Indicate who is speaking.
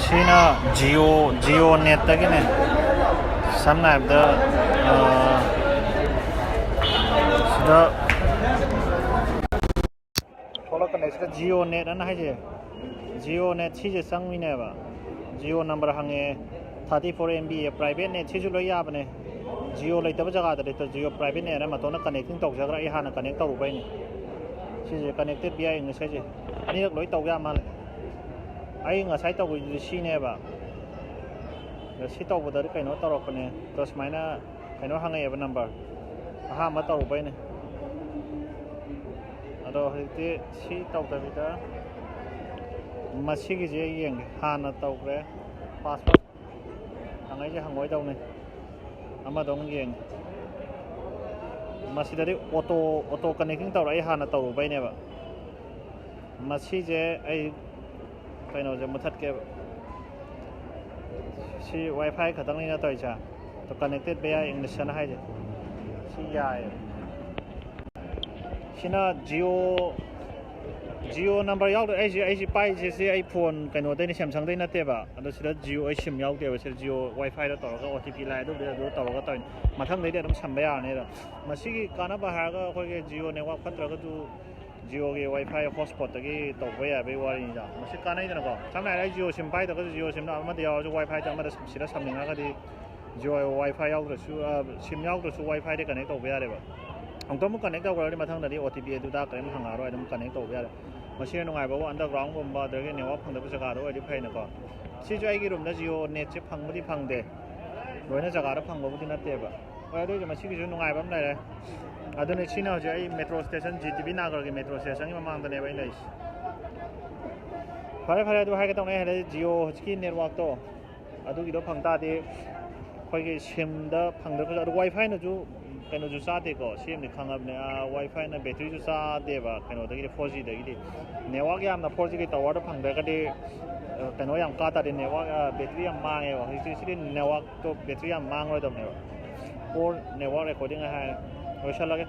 Speaker 1: Sina Geo net tagine samna abda sida thola kane sida Geo net ana haje Geo net chije sangmine ba Geo number hange 34 MB private net chiju lo yabane Geo leitaba jaga da to Geo private net na matona connecting tok jagra I hana connect taru bai ni chije connected bi ai ngai je ani lok loi tok ya mal ai ngasai tok wi si ne ba si tok bu da kaino torok ne to smaina kaino hange ba number aha ma taru bai ni ado hiti si tok da bi da masigi je yeng hana tok re passport hangai je hangoi tok ne ama dong yeng masidari auto connecting tor ai hana tor bai ne ba masi je ai kaino je muthat ke si wifi khatang ni na toi cha to connected be english na hai je si ya sina Geo number yaw ai pai je si ai phone kaino dai ni Samsung dai na te ba ado sida Geo ai sim yaw te ba sida Geo wifi da tor ga OTP lai do tor ga toi mathang dai dum sam ba ya ne da masi gi kana ba ha ga khoi ge Geo network phatra ga du Geo ge wifi hotspot da gi tok ba ya be wari ni da masi kana i da ko samna ai Geo sim pai da ga Geo sim na ma da yaw wifi da ma da sida sam ni ga di Geo wifi yaw da su sim yaw da su wifi da connect tok ba ya de ba ang to mo connect tok ga di mathang da di OTP du da ka em hanga ro ai dum connect tok ba ya machine nungai ba underground bomba da ge network phang da bu jaga ro ai di phai na ko si jo ai gi room da Geo net che phang budi phang de loina jaga ra phang ba budi na te ba ai do je ma si gi jo nungai ba mai re adune china je ai metro station GTB nagar ge metro station ma mang da ne bai lai phare du hai ga tong ne ha Geo hki network to adu gi do phang ta de khoi ge sim da phang da ko wifi na ju kaino ju sa de ko sim ni khangab ne wifi na battery ju sa de ba kaino da gi 4G da gi network yam na 4G ge tower da phang da ga de kaino yam ka ta de network battery yam mang e ba hi si network to battery yam mang ro dom ne ba or network recording ha ho sha la ge